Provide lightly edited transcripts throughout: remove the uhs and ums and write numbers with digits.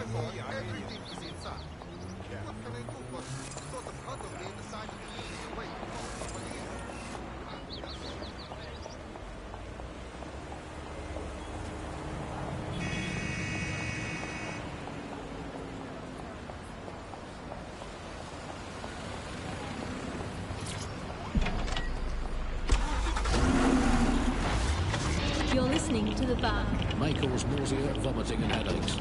everything is inside. What can I do but sort of huddle the inside of the easy away from here? You're listening to The Bug. May cause nausea, vomiting and headaches.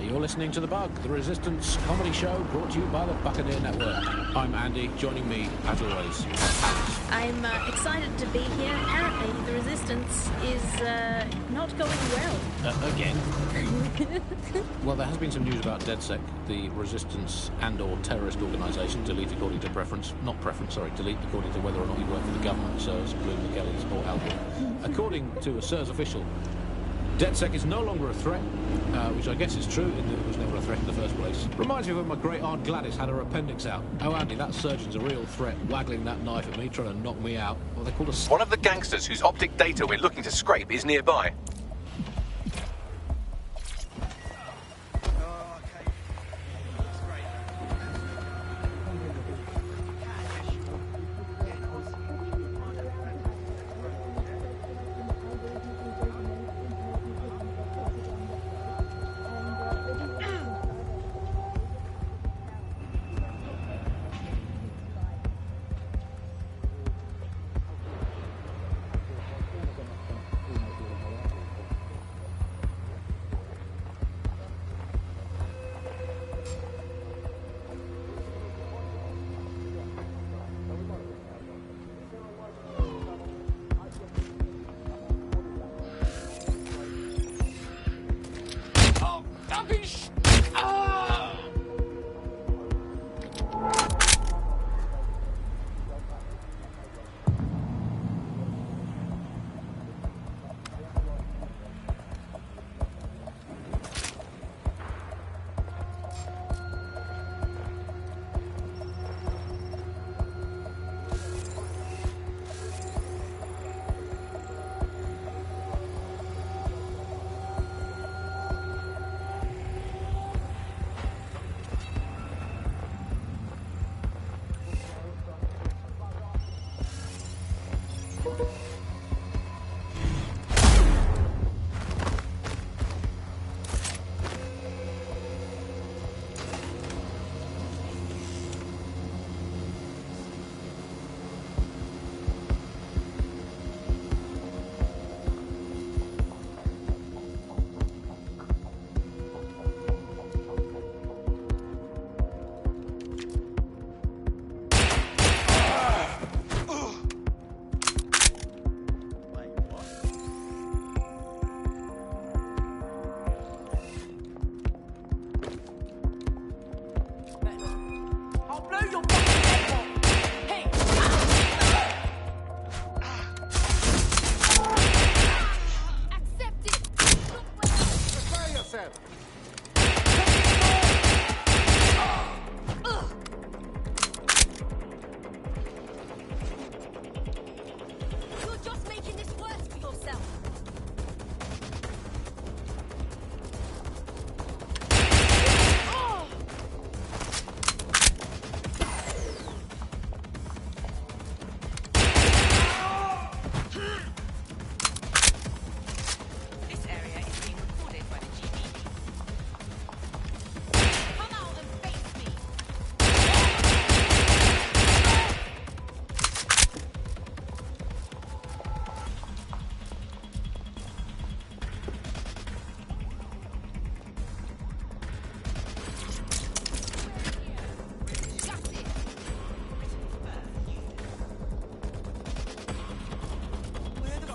You're listening to The Bug, the Resistance comedy show brought to you by the Buccaneer Network. I'm Andy, joining me, as always, I'm excited to be here. Apparently, the Resistance is not going well. Again. Well, there has been some news about DedSec, the Resistance and/or terrorist organisation, delete according to preference. Not preference, sorry, delete according to whether or not you work for the government, SIRS, Bloom, McKellies or Albion. According to a SIRS official, DedSec is no longer a threat, which I guess is true in that it was never a threat in the first place. Reminds me of when my great aunt Gladys had her appendix out. Oh, Andy, that surgeon's a real threat, waggling that knife at me, trying to knock me out. Well, they called us. One of the gangsters whose optic data we're looking to scrape is nearby.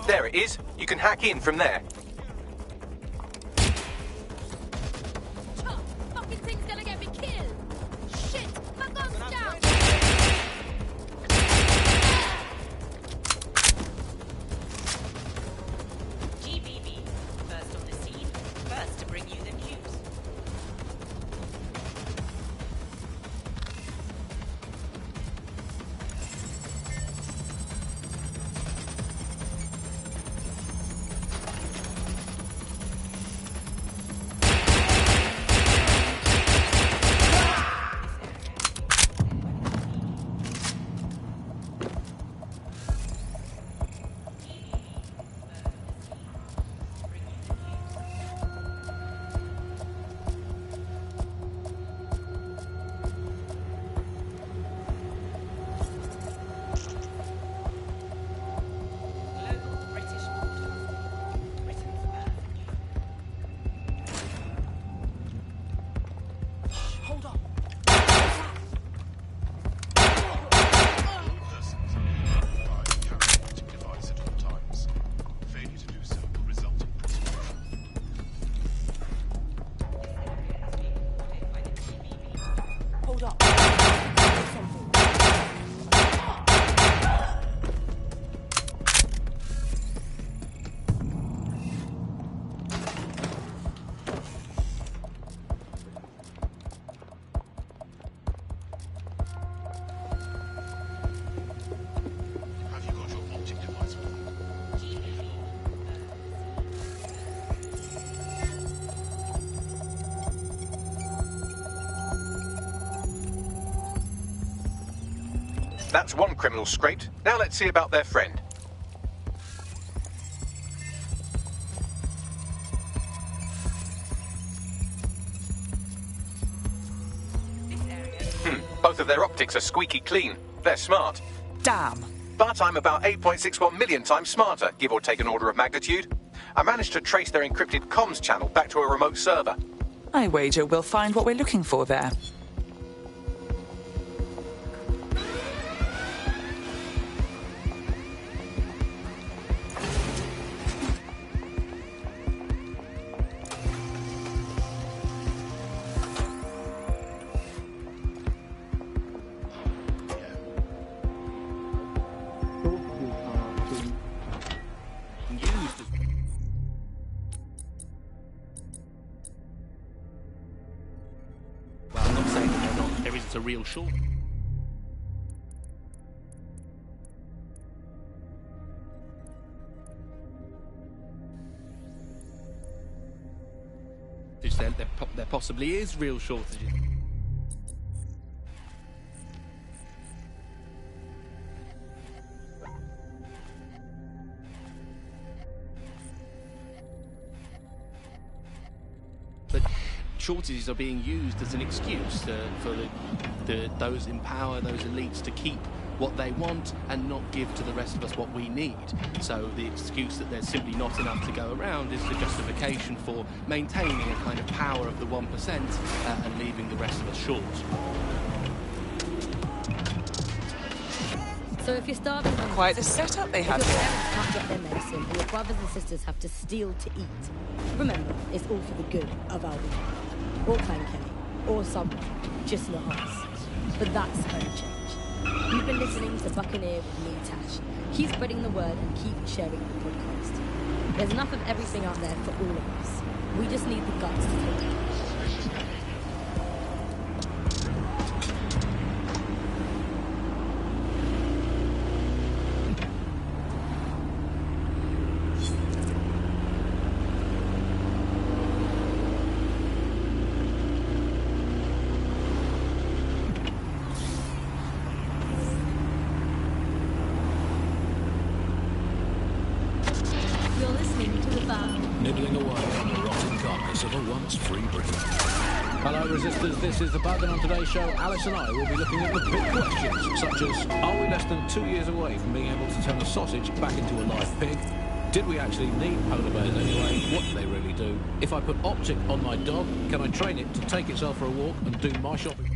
There it is. You can hack in from there. Fucking thing's gonna get me killed! Shit! My gun's down! GBB, first on the scene, first to bring you the news. Hold up. Something. Have you got your optic device with you? That's one criminal scraped. Now let's see about their friend. This area. Both of their optics are squeaky clean. They're smart. Damn. But I'm about 8.61 million times smarter, give or take an order of magnitude. I managed to trace their encrypted comms channel back to a remote server. I wager we'll find what we're looking for there. Well, I'm not saying that there isn't a real shortage. There possibly is real shortages. But shortages are being used as an excuse for those in power, those elites, to keep what they want and not give to the rest of us what we need. So the excuse that there's simply not enough to go around is the justification for maintaining a kind of power of the 1% and leaving the rest of us short. So if you're starving, Quite the setup they if have your here. parents can't get their medicine, and your brothers and sisters have to steal to eat, remember, it's all for the good of our people, or Clan Kenny, or someone, just not us. But that's going to change. You've been listening to Buccaneer with me, Tash. Keep spreading the word and keep sharing the podcast. There's enough of everything out there for all of us. We just need the guts to take it. You're listening to The Bar. Nibbling away on the rotten carcass of a once free Britain. Hello, resistors. This is The Bug, and on today's show, Alice and I will be looking at the big questions, such as, are we less than 2 years away from being able to turn a sausage back into a live pig? Did we actually need polar bears anyway? What do they really do? If I put optic on my dog, can I train it to take itself for a walk and do my shopping?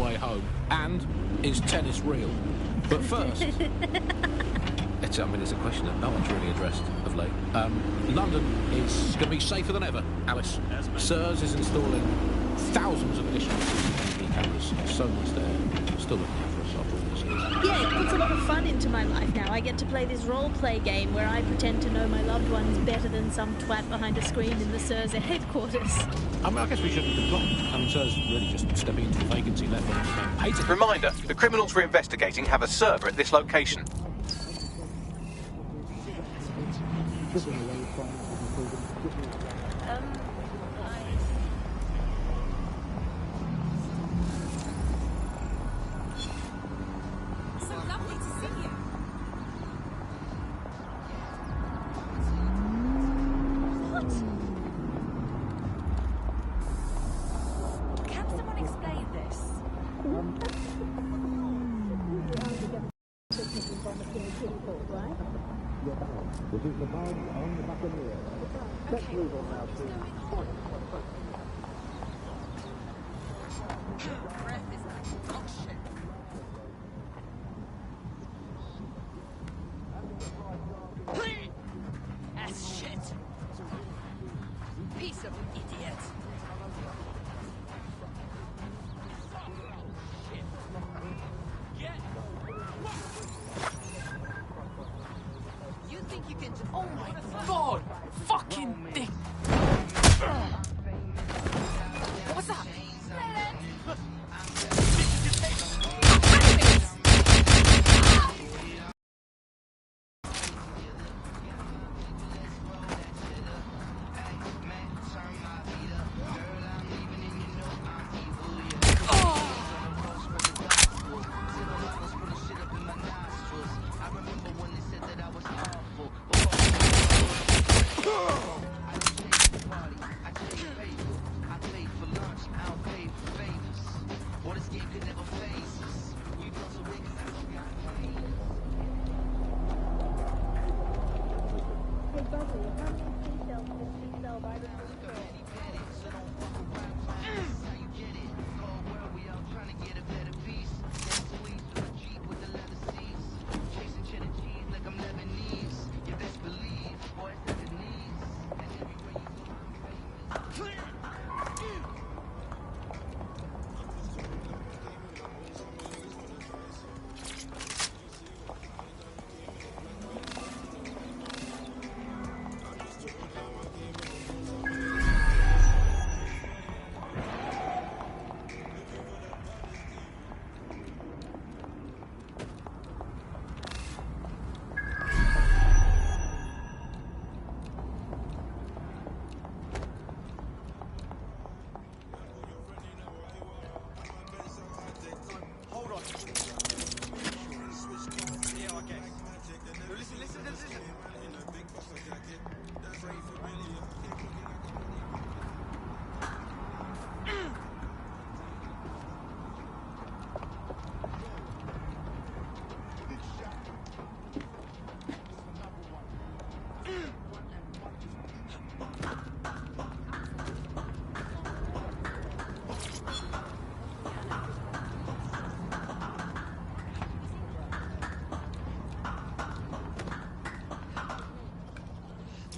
way home? And is tennis real? But first, it's a question that no one's really addressed of late. London is going to be safer than ever, Alice. SIRS is installing thousands of additional CCTV cameras. So much there. Still looking for us after all this years. Yeah, it puts a lot of fun into my life now. I get to play this role-play game where I pretend to know my loved ones better than some twat behind a screen in the SIRS headquarters. I mean, I guess we shouldn't complain. I mean, SIRS really just stepping into the vacancy left when it's paid. Reminder, the criminals we're investigating have a server at this location. That's shit. Piece of idiot. You think you can? Oh my god! Fucking thing. What's that?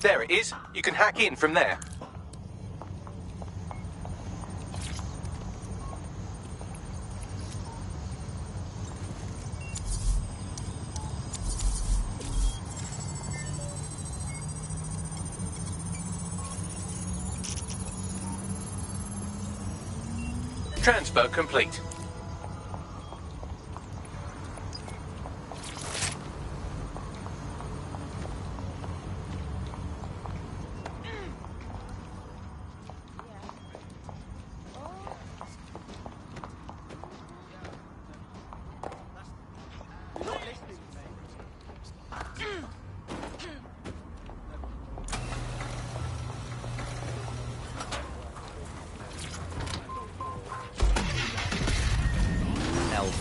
There it is. You can hack in from there. Transfer complete.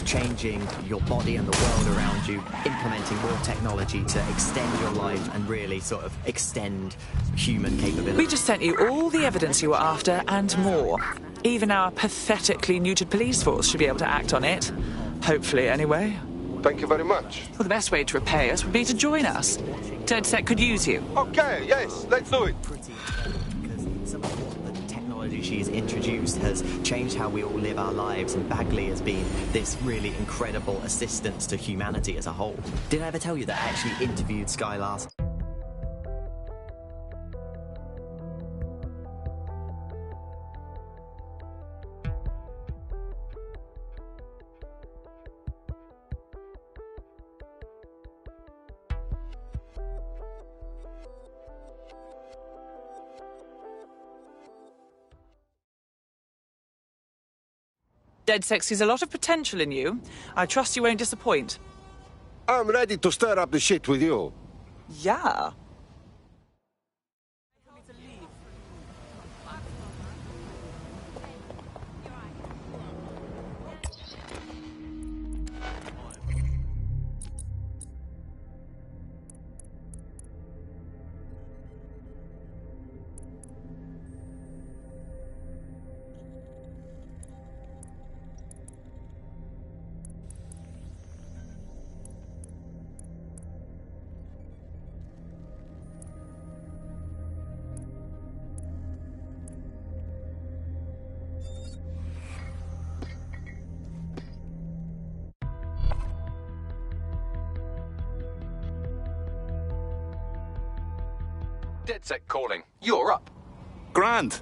Changing your body and the world around you, implementing more technology to extend your life and really sort of extend human capability. We just sent you all the evidence you were after and more. Even our pathetically neutered police force should be able to act on it. Hopefully, anyway. Thank you very much. Well, the best way to repay us would be to join us. DedSec could use you. Okay, yes, let's do it. Because some of what the technology she's introduced has changed how we all live our lives, and Bagley has been this really incredible assistance to humanity as a whole. Did I ever tell you that I actually interviewed Sky last? DedSec sees a lot of potential in you. I trust you won't disappoint. I'm ready to stir up the shit with you. Yeah. DedSec calling. You're up. Grand.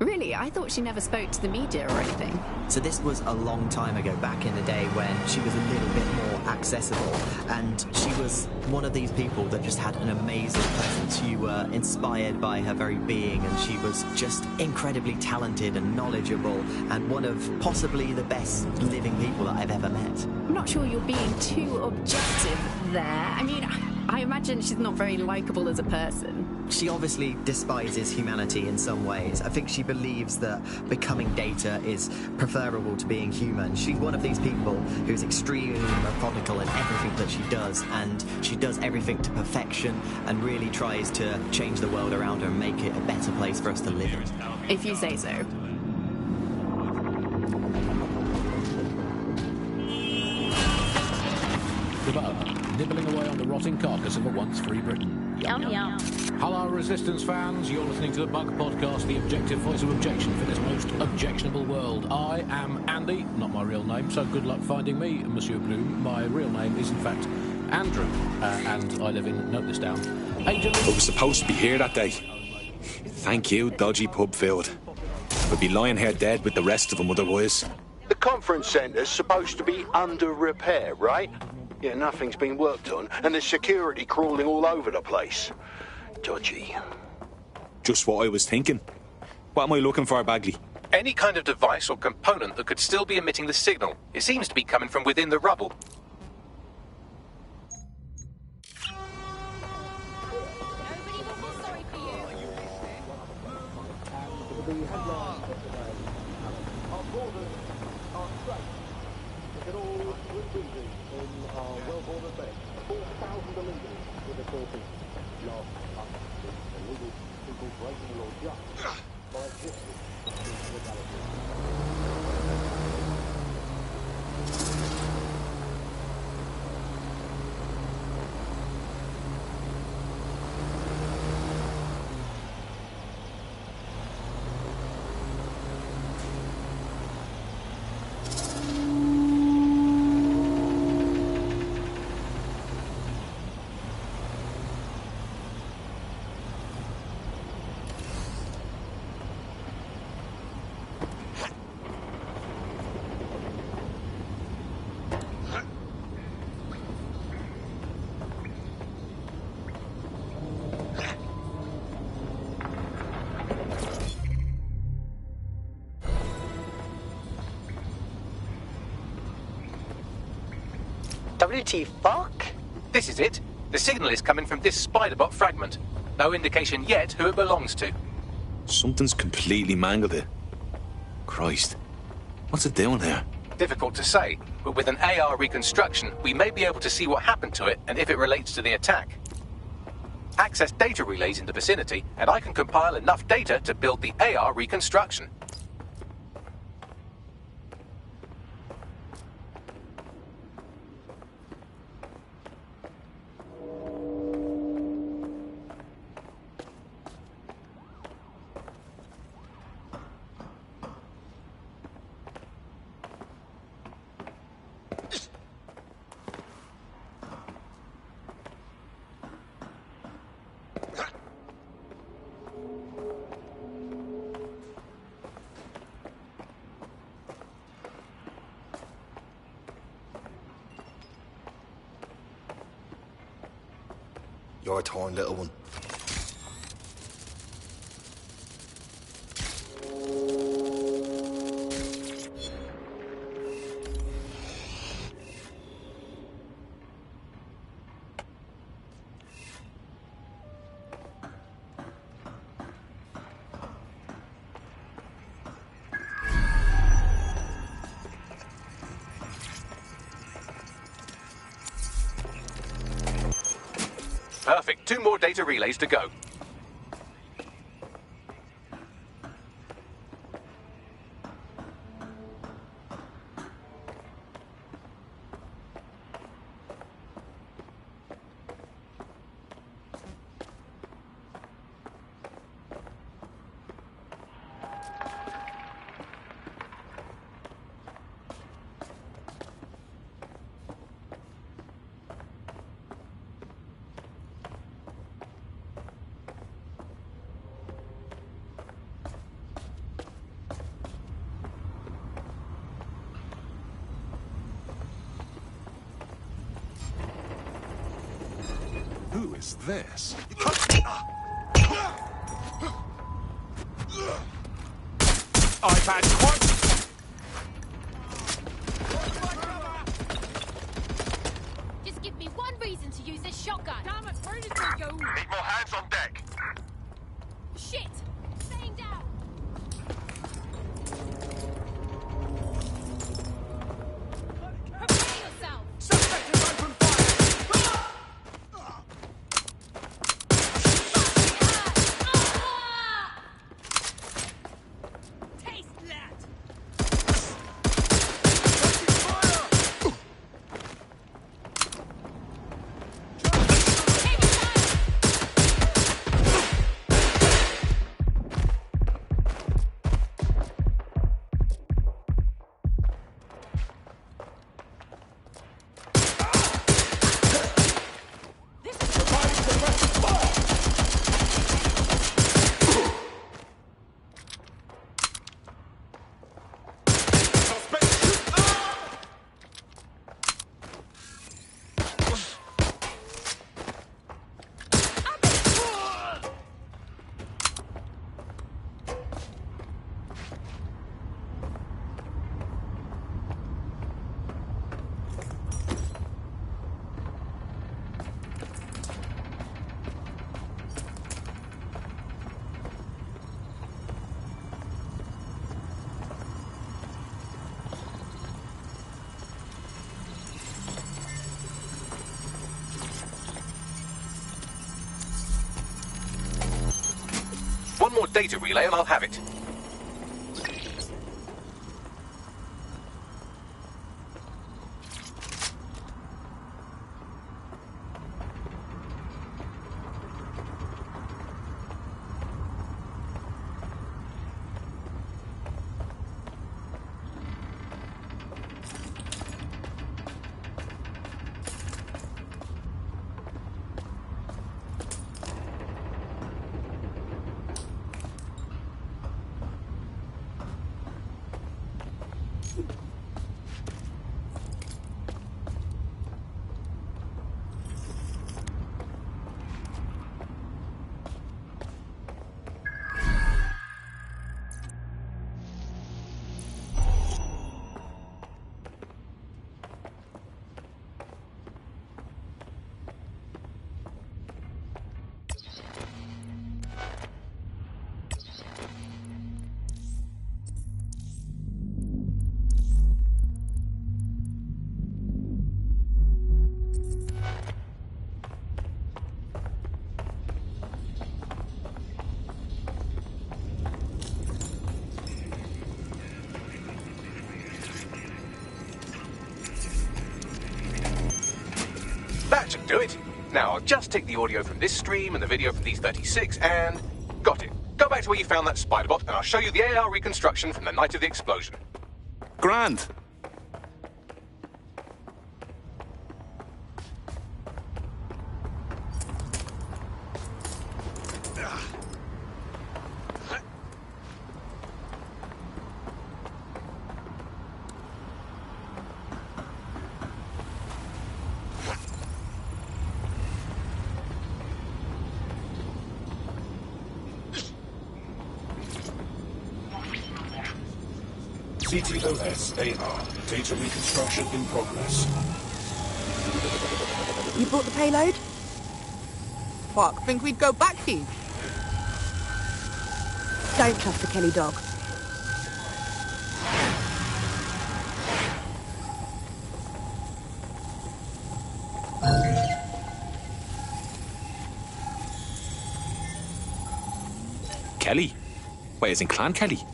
Really? I thought she never spoke to the media or anything. So this was a long time ago, back in the day when she was a little bit more accessible, and she was one of these people that just had an amazing presence. You were inspired by her very being, and she was just incredibly talented and knowledgeable, and one of possibly the best living people that I've ever met. I'm not sure you're being too objective there. I mean, I imagine she's not very likable as a person. She obviously despises humanity in some ways. I think she believes that becoming data is preferable to being human. She's one of these people who's extremely methodical in everything that she does, and she does everything to perfection and really tries to change the world around her and make it a better place for us to live in. If you say so. Nibbling away on the rotting carcass of a once free Britain. Yum, yum. Hello, Resistance fans. You're listening to the Bug Podcast, the objective voice of objection for this most objectionable world. I am Andy, not my real name, so good luck finding me, Monsieur Bloom. My real name is, in fact, Andrew, and I live in, note this down, I was supposed to be here that day. Thank you, dodgy pub field. I'd be lying here dead with the rest of them otherwise. The conference centre's supposed to be under repair, right? Yeah, nothing's been worked on, and there's security crawling all over the place. Dodgy. Just what I was thinking. What am I looking for, Bagley? Any kind of device or component that could still be emitting the signal. It seems to be coming from within the rubble. WT fuck? This is it. The signal is coming from this spider-bot fragment. No indication yet who it belongs to. Something's completely mangled it. Christ. What's it doing here? Difficult to say, but with an AR reconstruction, we may be able to see what happened to it and if it relates to the attack. Access data relays in the vicinity, and I can compile enough data to build the AR reconstruction. Your turn, little one. Perfect. 2 more data relays to go. Who is this? I've had quite... Just give me one reason to use this shotgun. Damn it, where did they go? Need more hands on deck. Shit! Staying down! Prepare yourself! Suspect is open fire! Taste that! One more data relay and I'll have it. do it. Now, I'll just take the audio from this stream and the video from these 36 and... Got it. Go back to where you found that spider bot and I'll show you the AR reconstruction from the night of the explosion. Grand. CTOS AR. Data reconstruction in progress. You brought the payload? Fuck, think we'd go back here? Don't trust the Kelly dog. Kelly? Wait, as in Clan Kelly?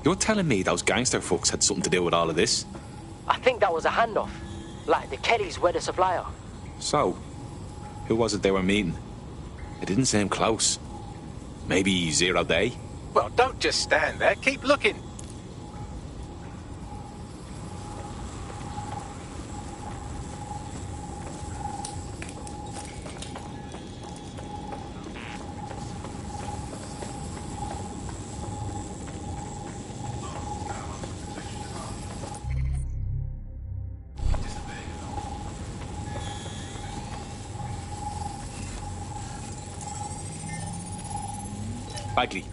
You're telling me those gangster fucks had something to do with all of this? I think that was a handoff. Like, the Kellys were the supplier. So, who was it they were meeting? It didn't seem close. Maybe 0 Day? Well, don't just stand there. Keep looking. Bagley,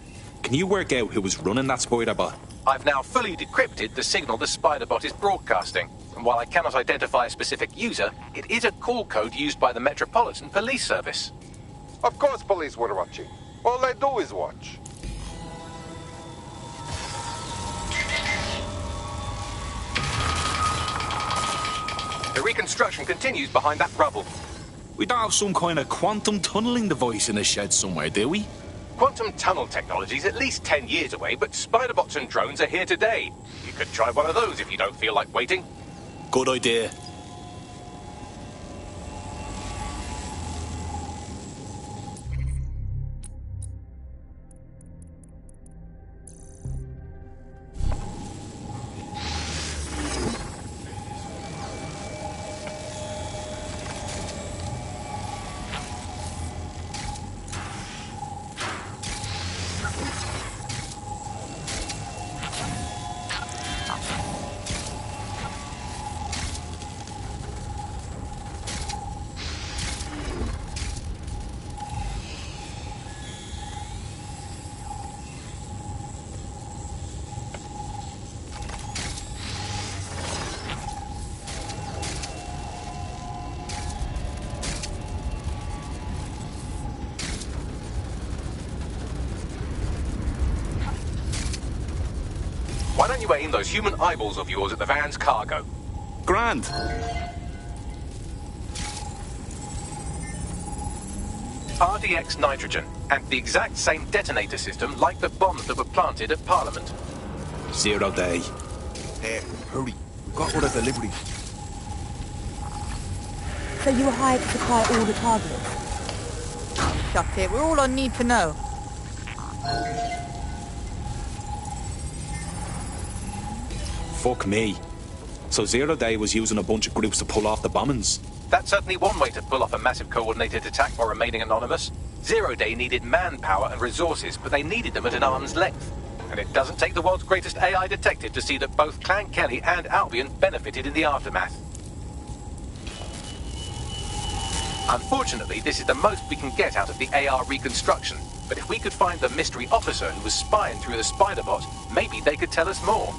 can you work out who was running that spider bot? I've now fully decrypted the signal the spider bot is broadcasting. And while I cannot identify a specific user, it is a call code used by the Metropolitan Police Service. Of course police were watching. All they do is watch. The reconstruction continues behind that rubble. We don't have some kind of quantum tunneling device in a shed somewhere, do we? Quantum tunnel technology is at least 10 years away, but spider bots and drones are here today. You could try one of those if you don't feel like waiting. Good idea. Why don't you aim those human eyeballs of yours at the van's cargo? Grand. RDX nitrogen, and the exact same detonator system like the bombs that were planted at Parliament. 0 Day. Hey, hurry. We've got other deliveries. So you were hired to supply all the targets? Shut it, we're all on need to know. Fuck me. So 0 Day was using a bunch of groups to pull off the bombings. That's certainly one way to pull off a massive coordinated attack while remaining anonymous. 0 Day needed manpower and resources, but they needed them at an arm's length. And it doesn't take the world's greatest AI detective to see that both Clan Kelly and Albion benefited in the aftermath. Unfortunately, this is the most we can get out of the AR reconstruction. But if we could find the mystery officer who was spying through the spider bot, maybe they could tell us more.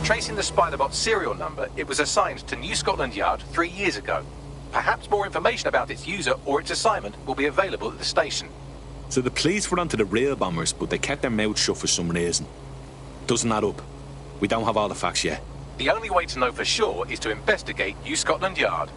Tracing the Spiderbot's serial number, it was assigned to New Scotland Yard 3 years ago. perhaps more information about its user or its assignment will be available at the station. So the police were onto the real bombers, but they kept their mouths shut for some reason. Doesn't add up. We don't have all the facts yet. The only way to know for sure is to investigate New Scotland Yard.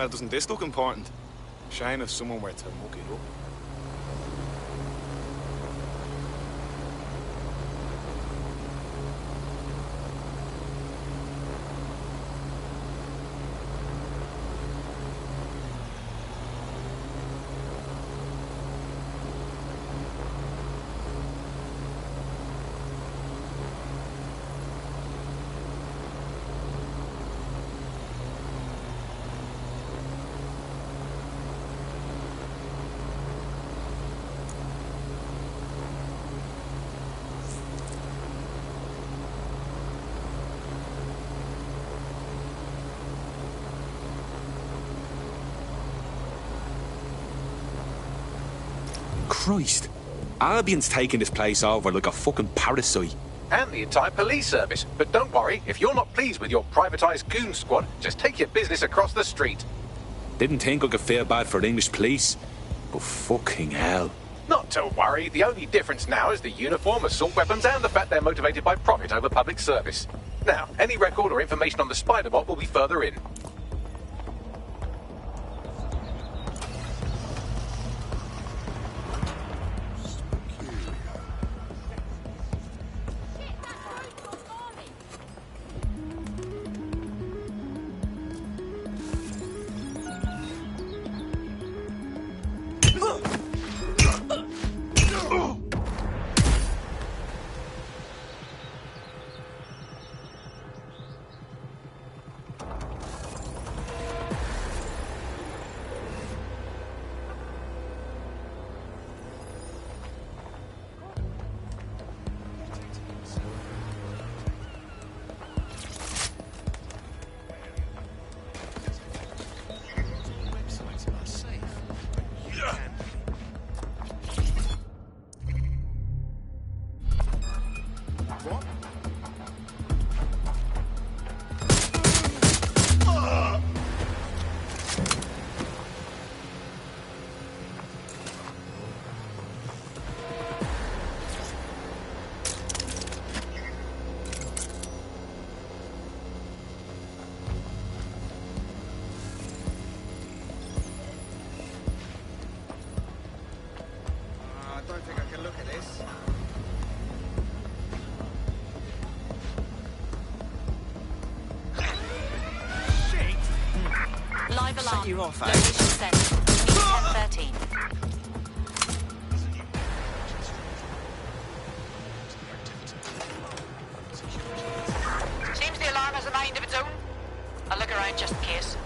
Well, doesn't this look important? Shame if someone were to muck it up. Christ. Albion's taking this place over like a fucking parasite. And the entire police service. But don't worry, if you're not pleased with your privatised goon squad, just take your business across the street. Didn't think I could feel bad for English police, but fucking hell. Not to worry, the only difference now is the uniform, assault weapons, and the fact they're motivated by profit over public service. Now, any record or information on the spider bot will be further in. Set you off, eh? Location set. Meet 1013. Seems the alarm has a mind of its own. I'll look around just in case.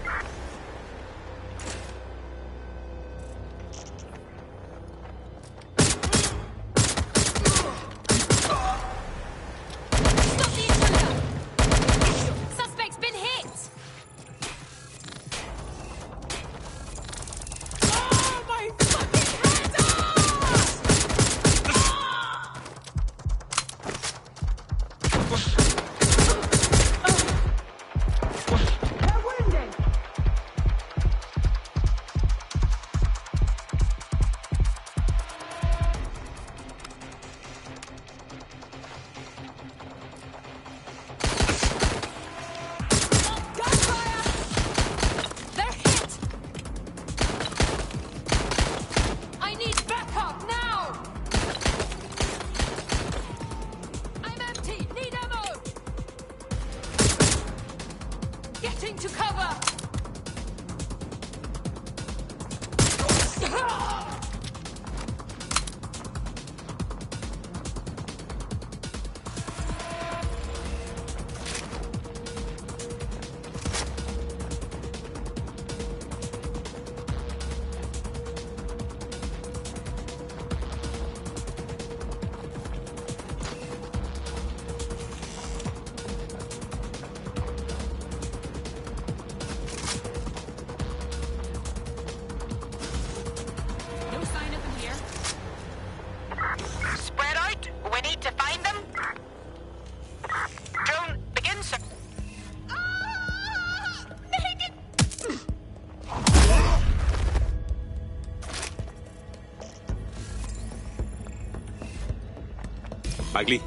Getting to cover! Spread out. We need to find them. Drone, begin. Bagley,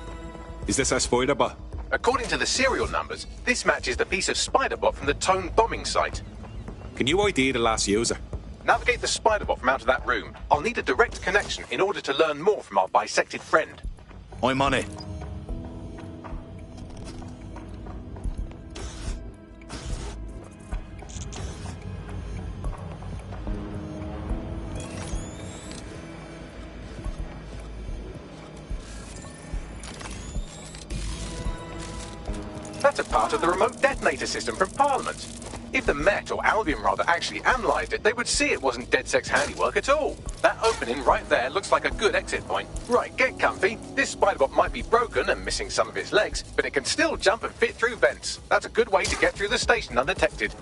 is this a spider bot? According to the serial numbers, this matches the piece of spider bot from the Tone bombing site. Can you ID the last user? Navigate the spider bot from out of that room. I'll need a direct connection in order to learn more from our bisected friend. I'm on it. That's a part of the remote detonator system from Parliament. If the Met, or Albion rather, actually analysed it, they would see it wasn't DedSec's handiwork at all. That opening right there looks like a good exit point. Right, get comfy. This spider-bot might be broken and missing some of its legs, but it can still jump and fit through vents. That's a good way to get through the station undetected.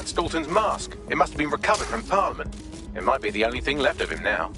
That's Dalton's mask. It must have been recovered from Parliament. It might be the only thing left of him now.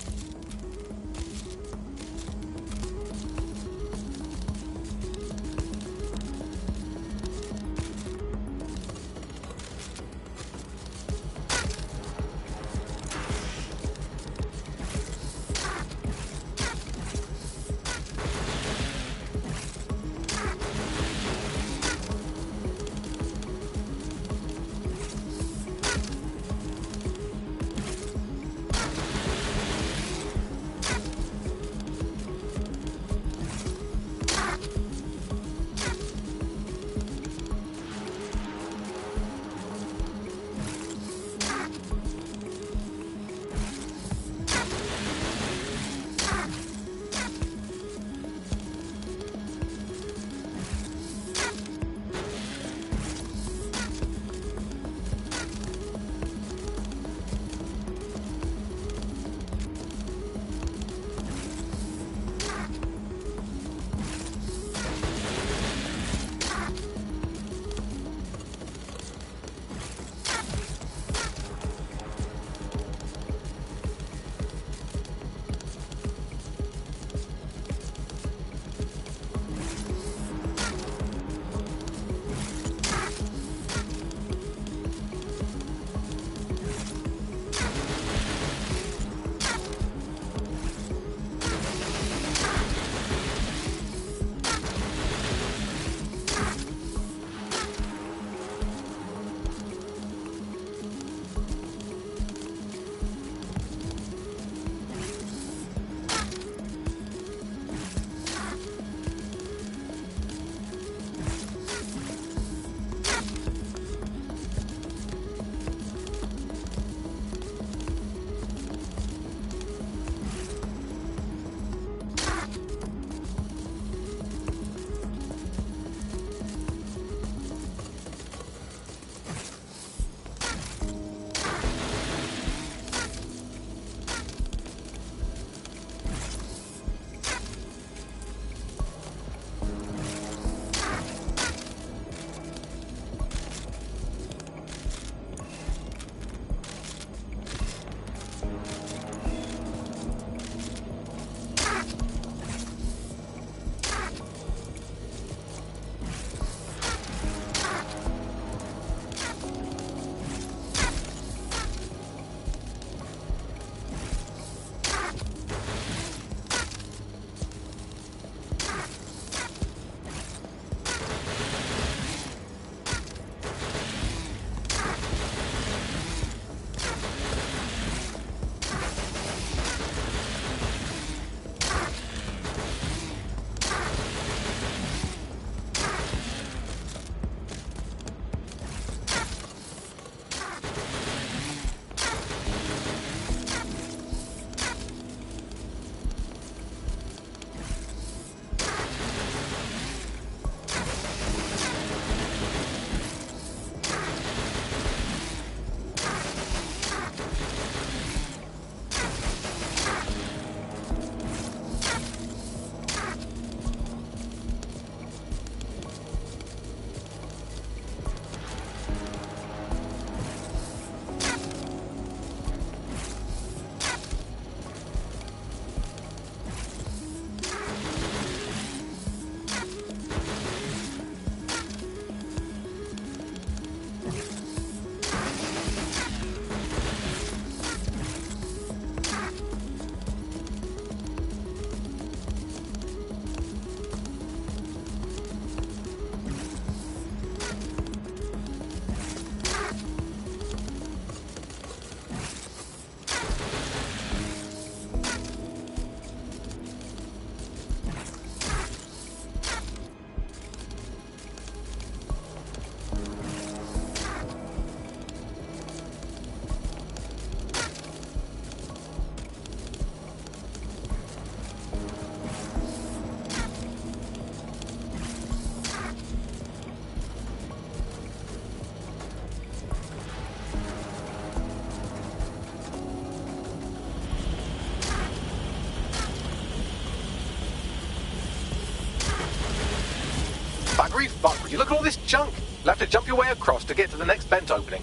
Buggery fuck, would you look at all this junk? You'll have to jump your way across to get to the next vent opening.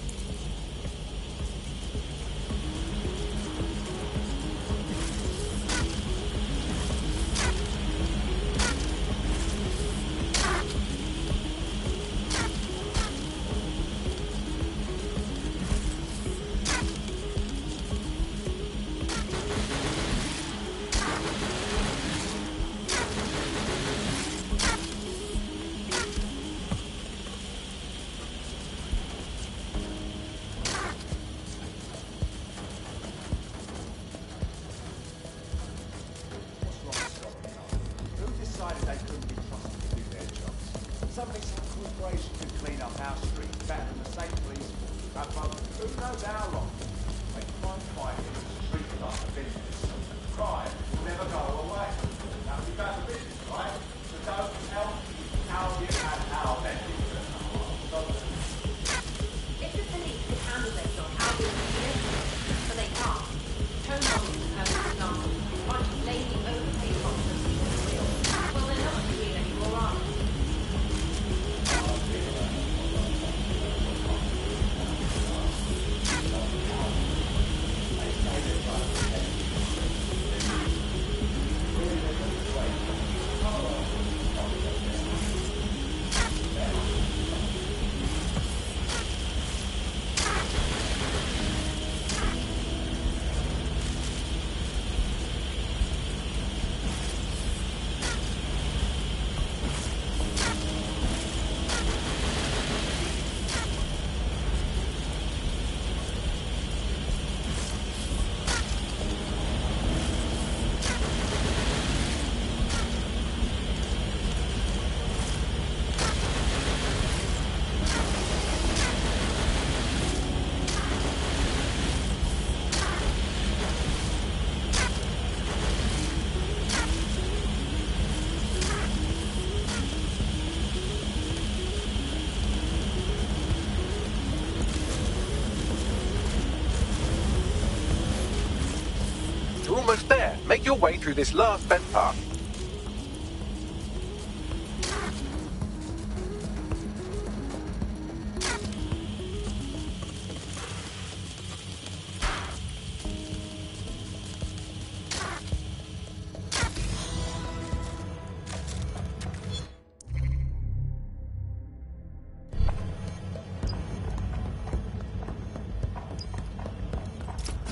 almost there. Make your way through this last vent path.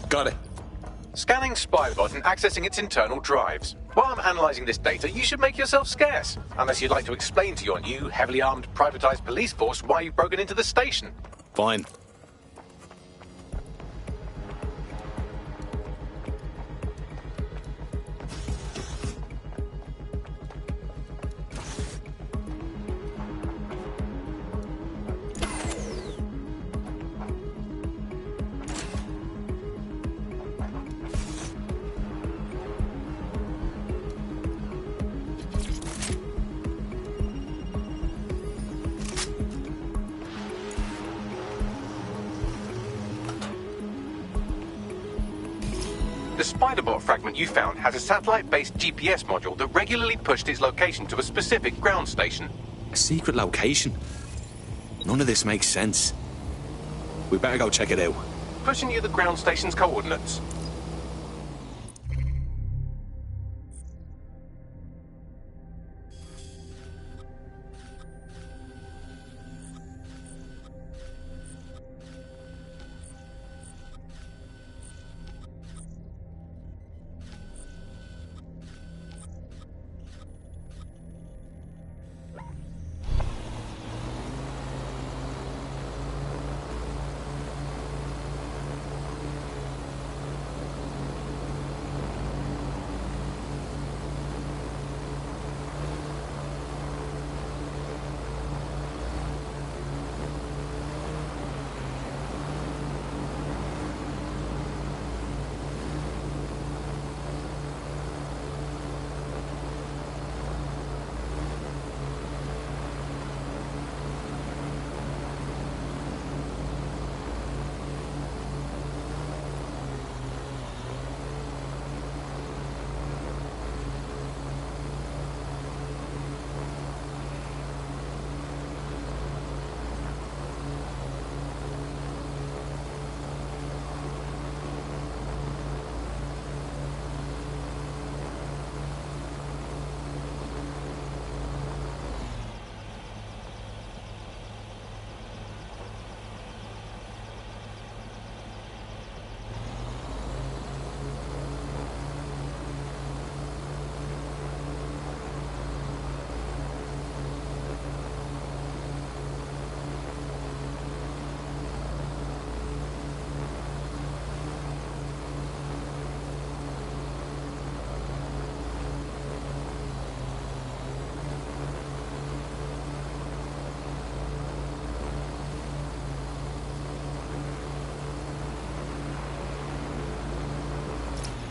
Got it. Scanning Spybot and accessing its internal drives. While I'm analysing this data, you should make yourself scarce. Unless you'd like to explain to your new, heavily armed, privatised police force why you've broken into the station. Fine. The Spiderbot fragment you found has a satellite-based GPS module that regularly pushed its location to a specific ground station. A secret location? None of this makes sense. We better go check it out. Pushing you the ground station's coordinates.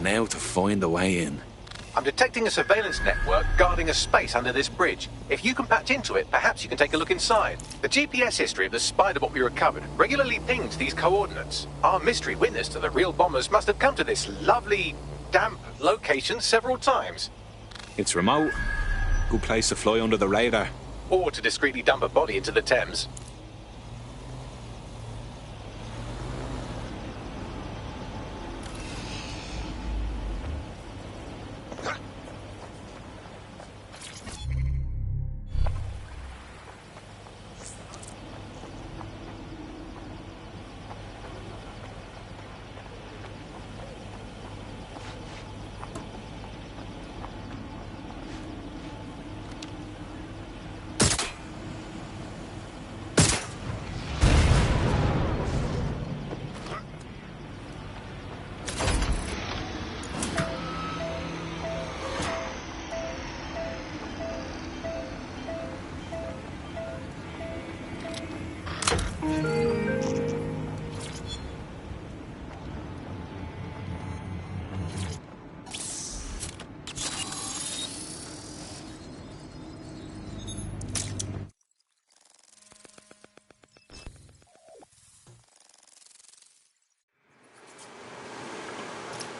Now to find a way in. I'm detecting a surveillance network guarding a space under this bridge. If you can patch into it, perhaps you can take a look inside. The GPS history of the Spiderbot we recovered regularly pings these coordinates. Our mystery witness to the real bombers must have come to this lovely, damp location several times. It's remote. Good place to fly under the radar. Or to discreetly dump a body into the Thames.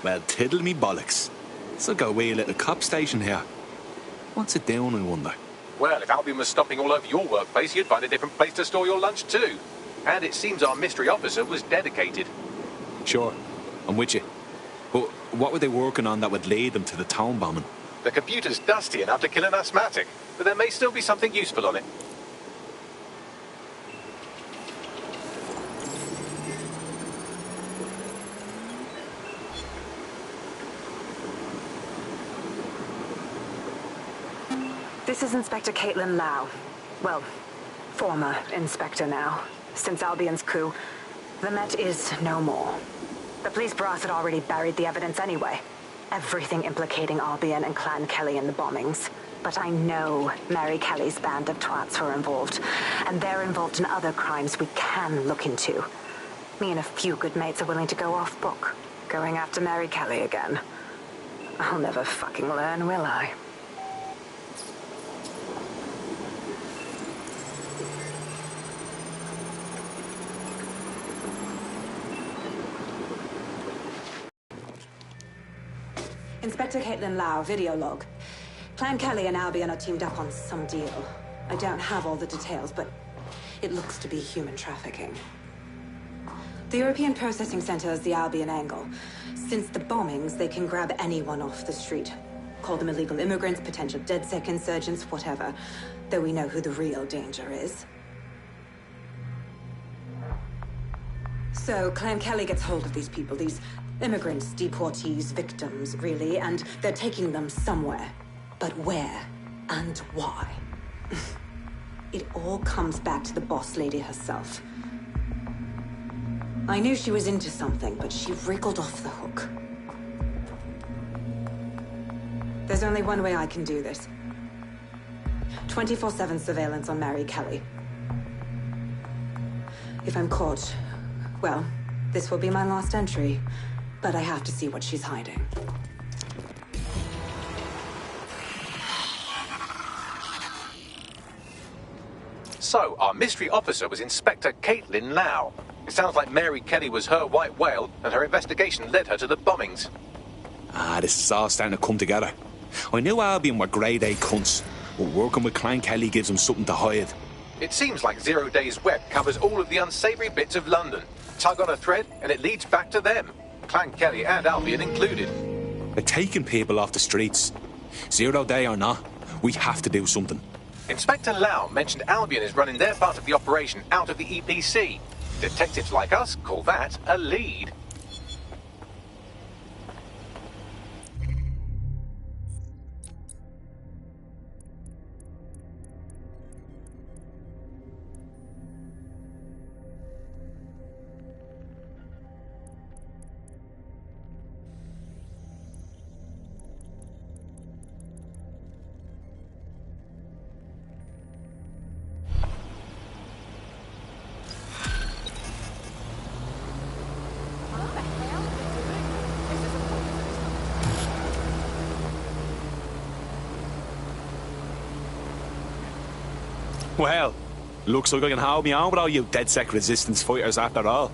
Well, tiddle me bollocks. It's like a wee little cop station here. What's it doing, I wonder? Well, if Albion was stomping all over your workplace, you'd find a different place to store your lunch too. And it seems our mystery officer was dedicated. Sure, I'm with you. But what were they working on that would lead them to the town bombing? The computer's dusty enough to kill an asthmatic, but there may still be something useful on it. This is Inspector Caitlin Lau. Well, former inspector now. Since Albion's coup, the Met is no more. The police brass had already buried the evidence anyway. Everything implicating Albion and Clan Kelly in the bombings. But I know Mary Kelly's band of twats were involved, and they're involved in other crimes we can look into. Me and a few good mates are willing to go off book, going after Mary Kelly again. I'll never fucking learn, will I? Inspector Caitlin Lau, video log. Clan Kelly and Albion are teamed up on some deal. I don't have all the details, but it looks to be human trafficking. The European Processing Center is the Albion angle. Since the bombings, they can grab anyone off the street. Call them illegal immigrants, potential DedSec insurgents, whatever. Though we know who the real danger is. So, Clan Kelly gets hold of these people, these immigrants, deportees, victims, really, and they're taking them somewhere. But where and why? It all comes back to the boss lady herself. I knew she was into something, but she wriggled off the hook. There's only one way I can do this. 24/7 surveillance on Mary Kelly. If I'm caught, well, this will be my last entry. But I have to see what she's hiding. So, our mystery officer was Inspector Caitlin Lau. It sounds like Mary Kelly was her white whale, and her investigation led her to the bombings. Ah, this is all starting to come together. I knew Albion were grade A cunts, but working with Clan Kelly gives them something to hide. It seems like 0 Days Web covers all of the unsavoury bits of London. Tug on a thread, and it leads back to them. Clan Kelly and Albion included. They're taking people off the streets. 0 Day or not, we have to do something. Inspector Lau mentioned Albion is running their part of the operation out of the EPC. Detectives like us call that a lead. Well, looks like I can hold me on with all you DedSec resistance fighters after all.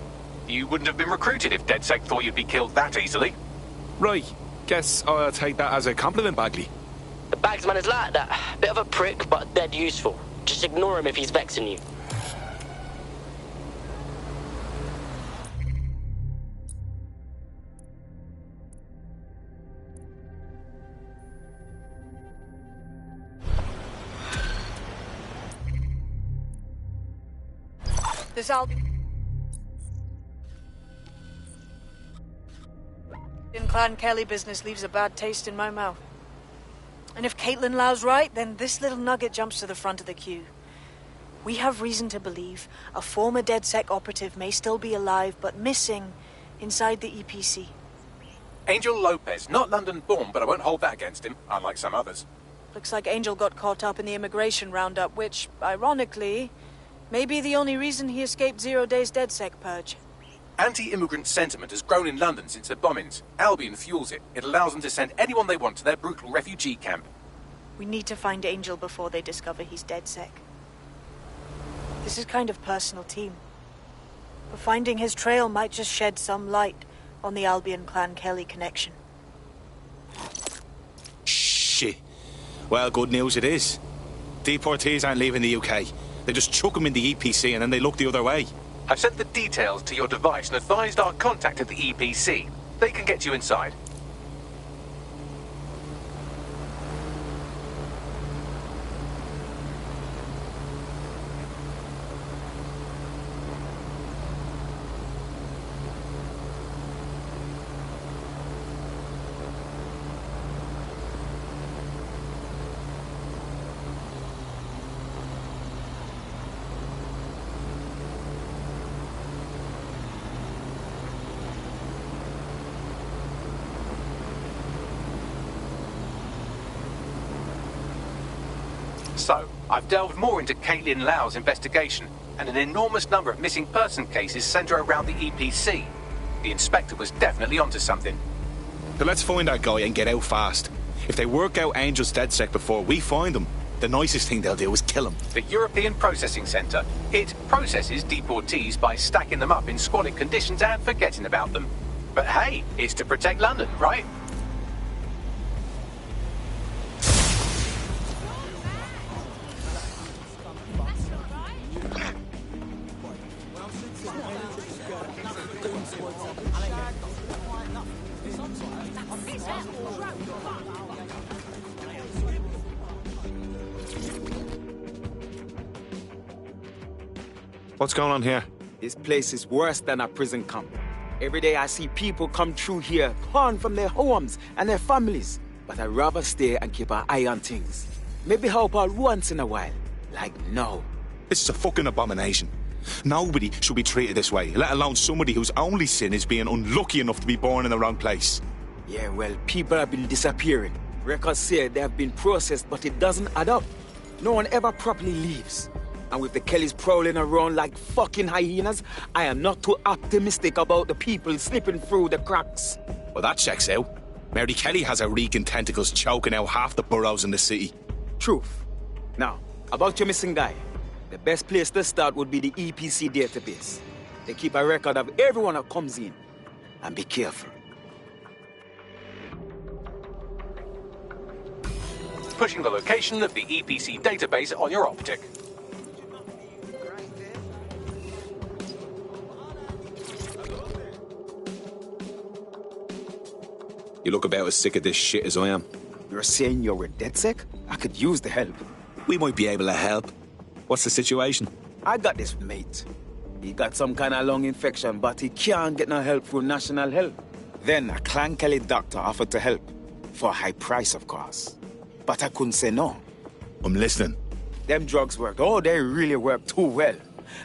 You wouldn't have been recruited if DedSec thought you'd be killed that easily. Right. Guess I'll take that as a compliment, Bagley. The Bagsman is like that. Bit of a prick, but dead useful. Just ignore him if he's vexing you. This Albion Clan Kelly business leaves a bad taste in my mouth. And if Caitlin Lau's right, then this little nugget jumps to the front of the queue. We have reason to believe a former DedSec operative may still be alive, but missing inside the EPC. Angel Lopez, not London-born, but I won't hold that against him, unlike some others. Looks like Angel got caught up in the immigration roundup, which, ironically, may be the only reason he escaped 0 Days DedSec purge. Anti-immigrant sentiment has grown in London since the bombings. Albion fuels it. It allows them to send anyone they want to their brutal refugee camp. We need to find Angel before they discover he's DedSec. This is kind of personal, team. But finding his trail might just shed some light on the Albion Clan Kelly connection. Shit. Well, good news it is. Deportees aren't leaving the UK. They just chuck them in the EPC and then they look the other way. I've sent the details to your device and advised our contact at the EPC. They can get you inside. So, I've delved more into Caitlin Lau's investigation, and an enormous number of missing person cases centre around the EPC. The inspector was definitely onto something. So let's find that guy and get out fast. If they work out Angel's DedSec before we find him, the nicest thing they'll do is kill him. The European Processing Centre. It processes deportees by stacking them up in squalid conditions and forgetting about them. But hey, it's to protect London, right? What's going on here? This place is worse than a prison camp. Every day I see people come through here, torn from their homes and their families. But I'd rather stay and keep an eye on things. Maybe help out once in a while. Like now. This is a fucking abomination. Nobody should be treated this way, let alone somebody whose only sin is being unlucky enough to be born in the wrong place. Yeah, well, people have been disappearing. Records say they have been processed, but it doesn't add up. No one ever properly leaves. And with the Kellys prowling around like fucking hyenas, I am not too optimistic about the people slipping through the cracks. Well, that checks out. Mary Kelly has her reeking tentacles choking out half the boroughs in the city. Truth. Now, about your missing guy. The best place to start would be the EPC database. They keep a record of everyone that comes in. And be careful. Pushing the location of the EPC database on your optic. You look about as sick of this shit as I am. You're saying you're with DedSec? I could use the help. We might be able to help. What's the situation? I got this mate. He got some kind of lung infection, but he can't get no help through national health. Then a Clan Kelly doctor offered to help. For a high price, of course. But I couldn't say no. I'm listening. Them drugs worked. Oh, they really work too well.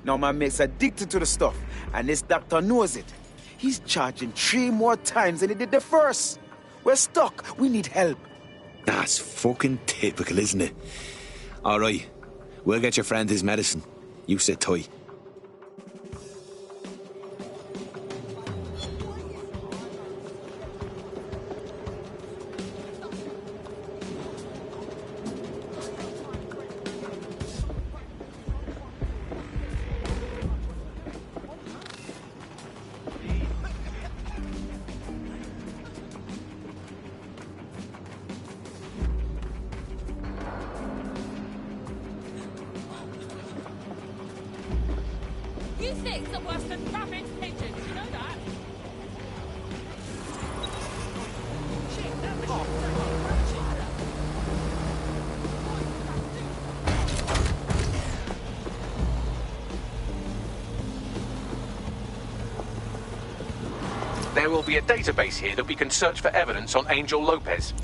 Now my mate's addicted to the stuff, and this doctor knows it. He's charging 3 more times than he did the first. We're stuck. We need help. That's fucking typical, isn't it? All right. We'll get your friend his medicine. You sit tight. You things are worse than rabid pigeons, you know that? There will be a database here that we can search for evidence on Angel Lopez.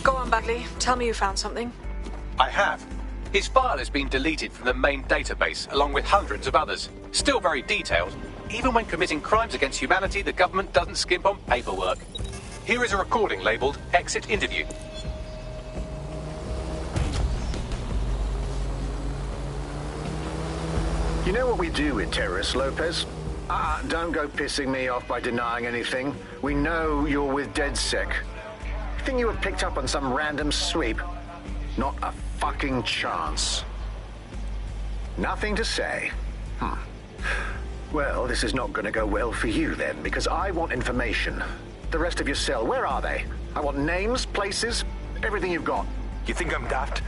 Go on, Bagley. Tell me you found something. I have. His file has been deleted from the main database, along with hundreds of others. Still very detailed. Even when committing crimes against humanity, the government doesn't skimp on paperwork. Here is a recording labelled Exit Interview. You know what we do with terrorists, Lopez? Don't go pissing me off by denying anything. We know you're with DedSec. Think you were picked up on some random sweep? Not a fucking chance. Nothing to say. Well, this is not going to go well for you then, because I want information. The rest of your cell, where are they? I want names, places, everything you've got. You think I'm daft?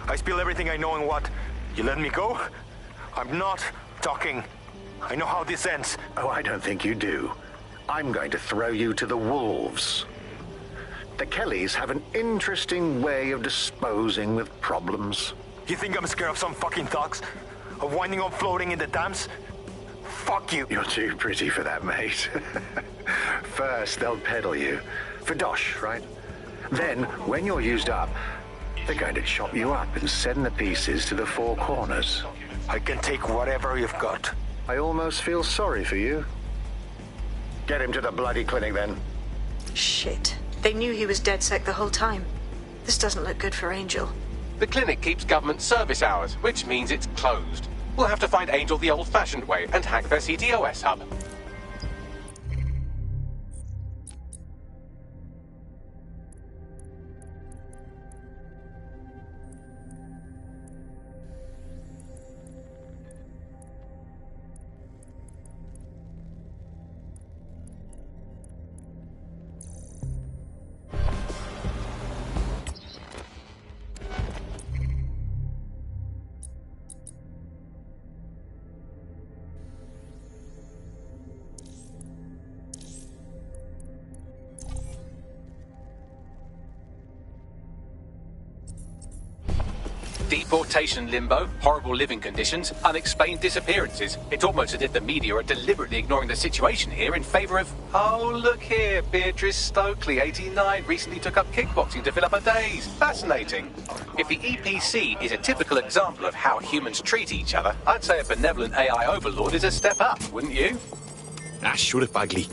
I spill everything I know and what? You let me go? I'm not talking. I know how this ends. Oh, I don't think you do. I'm going to throw you to the wolves. The Kellys have an interesting way of disposing with problems. You think I'm scared of some fucking thugs? Of winding up floating in the dams? Fuck you. You're too pretty for that, mate. First, they'll peddle you. For dosh, right? Then, when you're used up, they're going to chop you up and send the pieces to the four corners. I can take whatever you've got. I almost feel sorry for you. Get him to the bloody clinic, then. Shit. They knew he was DedSec the whole time. This doesn't look good for Angel. The clinic keeps government service hours, which means it's closed. We'll have to find Angel the old-fashioned way and hack their CTOS hub. Deportation limbo, horrible living conditions, unexplained disappearances. It's almost as if the media are deliberately ignoring the situation here in favour of... Oh, look here, Beatrice Stokely, 89, recently took up kickboxing to fill up her days. Fascinating. If the EPC is a typical example of how humans treat each other, I'd say a benevolent AI overlord is a step up, wouldn't you? Shut it, Bagley.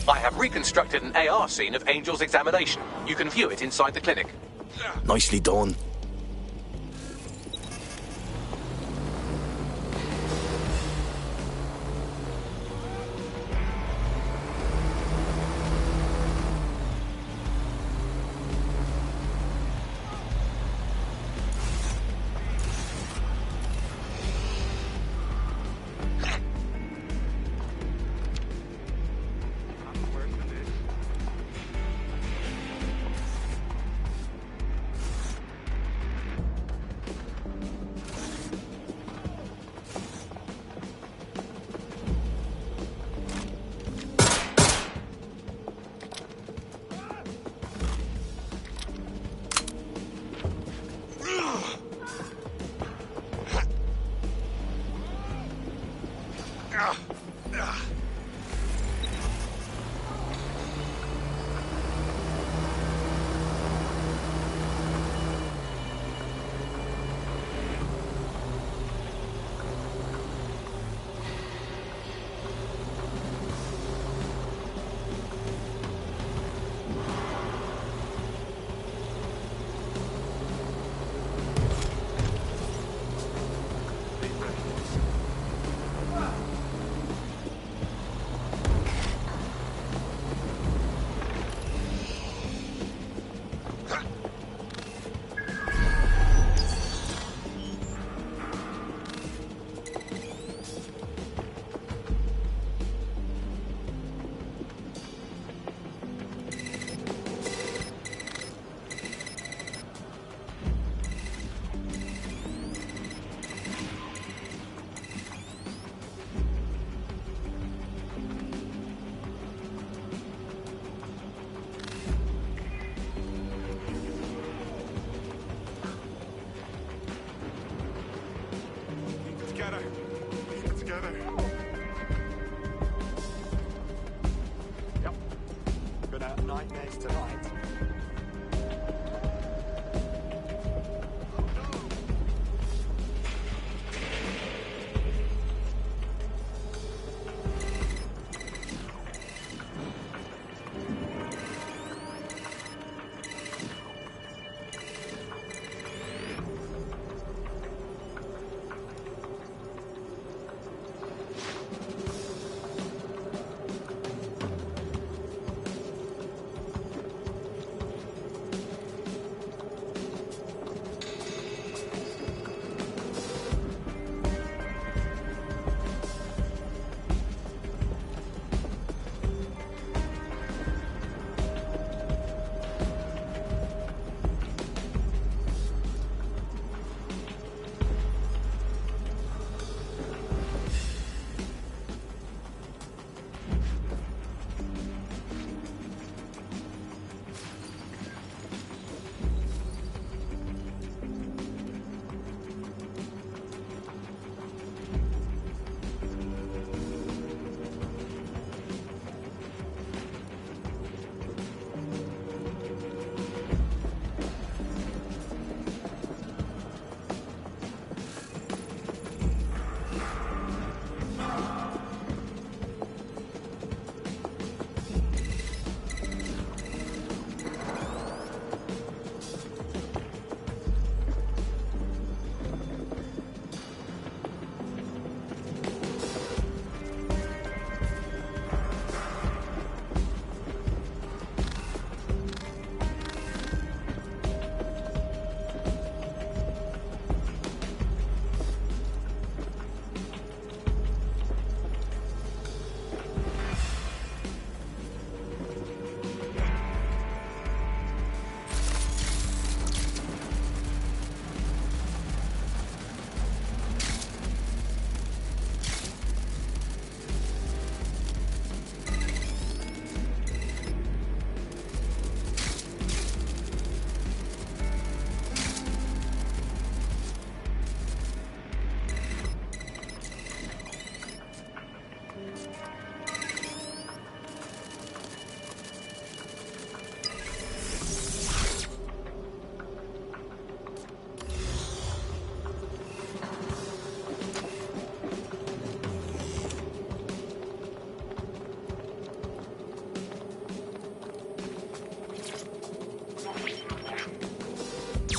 I have reconstructed an AR scene of Angel's examination. You can view it inside the clinic. Nicely done.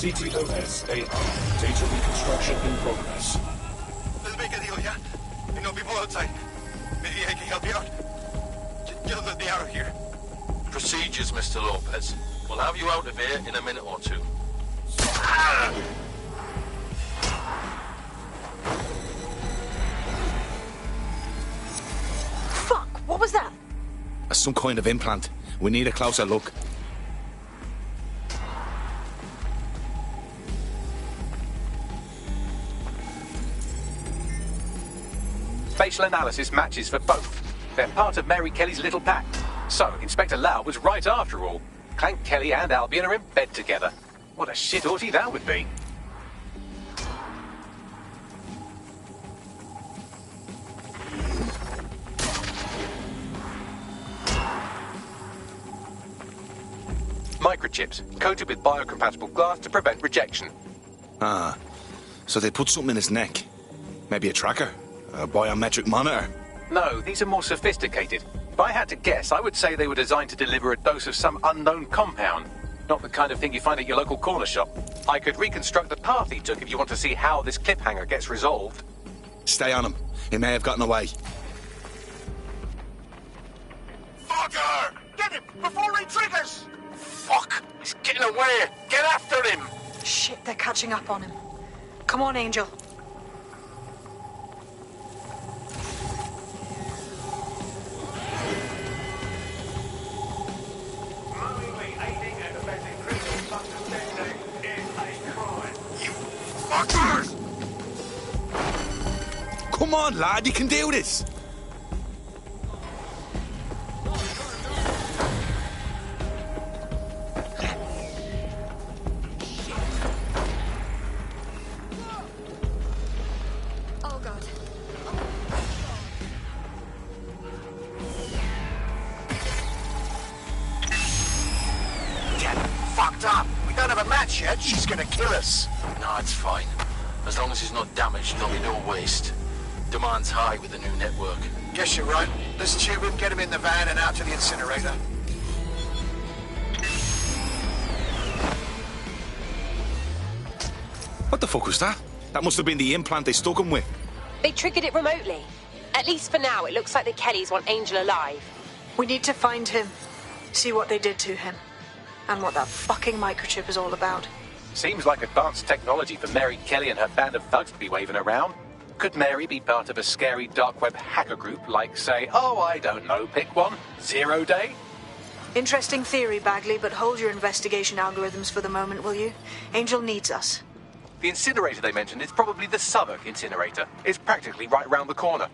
CTOS-AR. Data reconstruction in progress. Let's make a deal, yeah? I know people outside. Maybe I can help you out. Just let me out of here. Procedures, Mr. Lopez. We'll have you out of here in a minute or two. Fuck, what was that? Some kind of implant. We need a closer look. Facial analysis matches for both. They're part of Mary Kelly's little pack. So, Inspector Lau was right after all. Clank Kelly and Albion are in bed together. What a shit orgy that would be. Microchips, coated with biocompatible glass to prevent rejection. Ah, so they put something in his neck. Maybe a tracker? A biometric monitor? No, these are more sophisticated. If I had to guess, I would say they were designed to deliver a dose of some unknown compound. Not the kind of thing you find at your local corner shop. I could reconstruct the path he took if you want to see how this cliffhanger gets resolved. Stay on him. He may have gotten away. Fucker! Get him before he triggers! Fuck! He's getting away! Get after him! Shit, they're catching up on him. Come on, Angel. Come on, lad, you can do this! Oh, God. Get fucked up! We don't have a match yet. She's gonna kill us. No, it's fine. As long as he's not damaged, there'll be no waste. Demand's high with the new network. Guess you're right. Let's tube him, get him in the van and out to the incinerator. What the fuck was that? That must have been the implant they stuck him with. They triggered it remotely. At least for now, it looks like the Kellys want Angel alive. We need to find him, see what they did to him, and what that fucking microchip is all about. Seems like advanced technology for Mary Kelly and her band of thugs to be waving around. Could Mary be part of a scary dark web hacker group like, say, oh, I don't know, pick one, 0 Day? Interesting theory, Bagley, but hold your investigation algorithms for the moment, will you? Angel needs us. The incinerator they mentioned is probably the Southwark incinerator. It's practically right round the corner.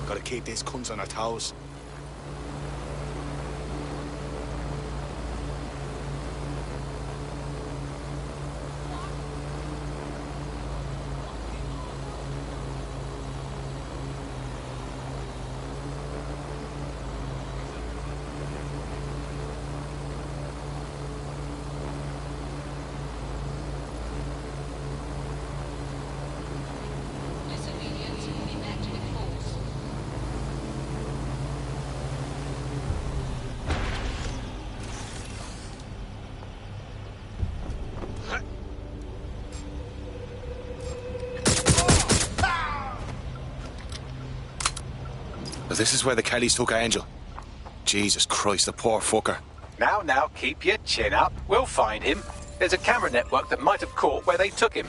Gotta keep these cunts on our toes. this is where the Kellys took Angel. Jesus Christ, the poor fucker. Now, keep your chin up. We'll find him. There's a camera network that might have caught where they took him.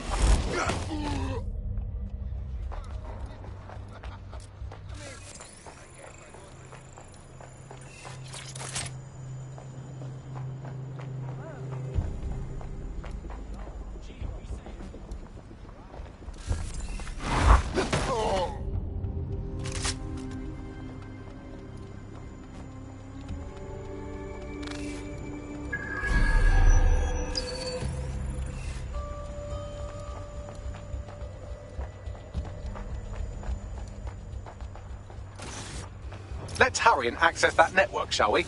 Let's hurry and access that network, shall we?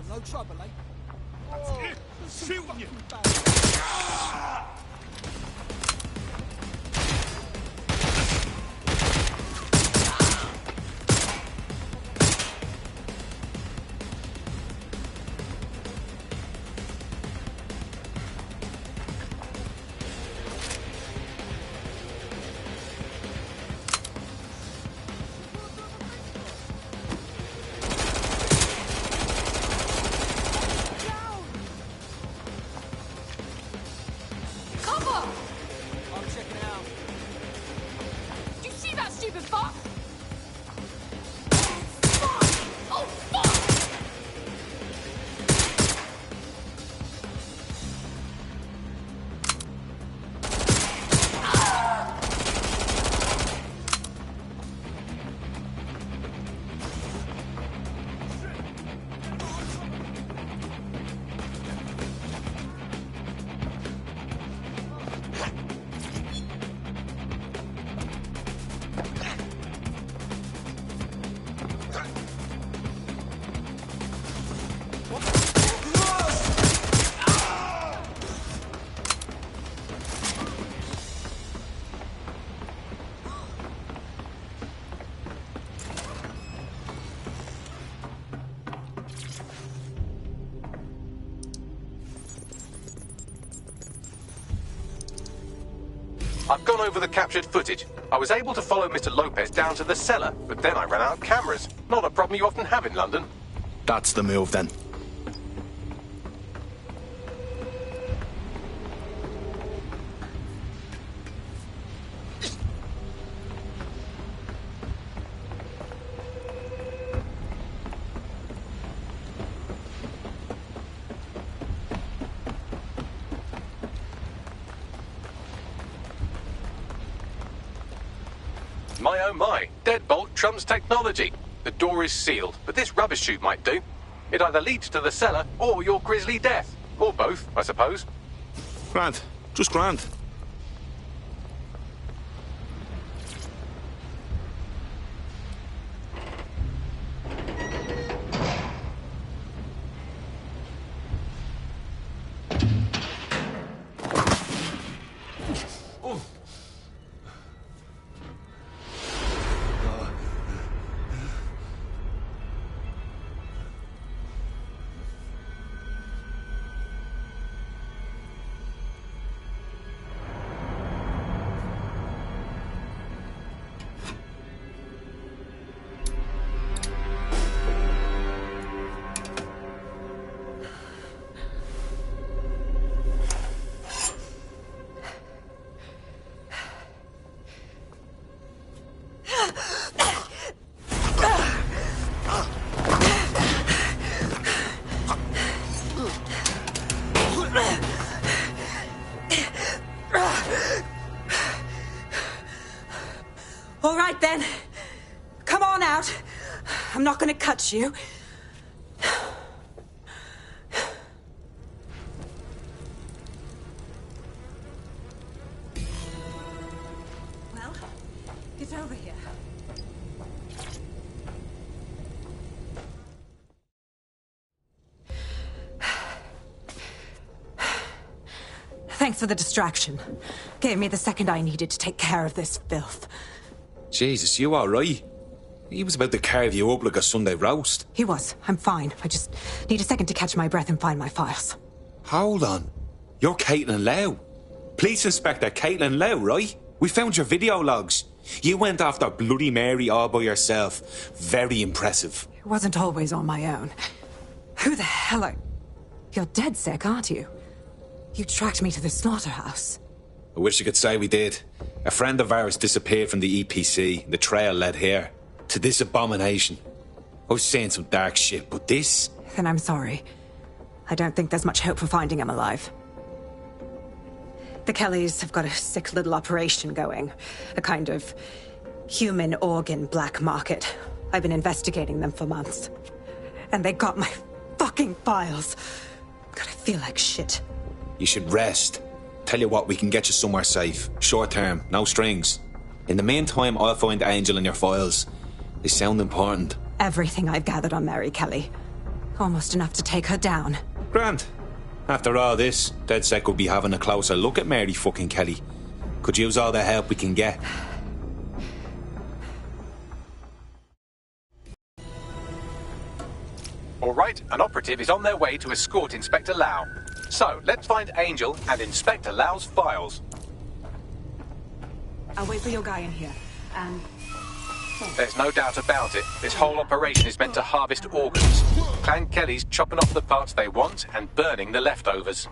No trouble, eh? That's it! Shooting you! I've gone over the captured footage. I was able to follow Mr. Lopez down to the cellar, but then I ran out of cameras. Not a problem you often have in London. That's the move, then. My oh my, deadbolt trumps technology. The door is sealed, but this rubbish chute might do. It either leads to the cellar or your grisly death. Or both, I suppose. Grand. Just grand. right then. Come on out. I'm not gonna cut you. Well, get over here. Thanks for the distraction. Gave me the second I needed to take care of this filth. Jesus, you alright? He was about to carve you up like a Sunday roast. He was. I'm fine. I just need a second to catch my breath and find my files. Hold on. You're Caitlin Lau. Police Inspector Caitlin Lau, right? We found your video logs. You went after Bloody Mary all by yourself. Very impressive. It wasn't always on my own. Who the hell are... You're dead sick, aren't you? You tracked me to the slaughterhouse. I wish I could say we did. A friend of ours disappeared from the EPC. The trail led here. To this abomination. I was saying some dark shit, but this... Then I'm sorry. I don't think there's much hope for finding him alive. The Kellys have got a sick little operation going. A kind of human organ black market. I've been investigating them for months. And they got my fucking files. God, I feel like shit. You should rest. Tell you what, we can get you somewhere safe. Short term, no strings. In the meantime, I'll find Angel in your files. They sound important. Everything I've gathered on Mary Kelly. Almost enough to take her down. Grand. After all this, DedSec will be having a closer look at Mary fucking Kelly. Could use all the help we can get. All right, an operative is on their way to escort Inspector Lau. So, let's find Angel and Inspector Lau's files. I'll wait for your guy in here. And... There's no doubt about it. This whole operation is meant to harvest organs. Clan Kelly's chopping off the parts they want and burning the leftovers.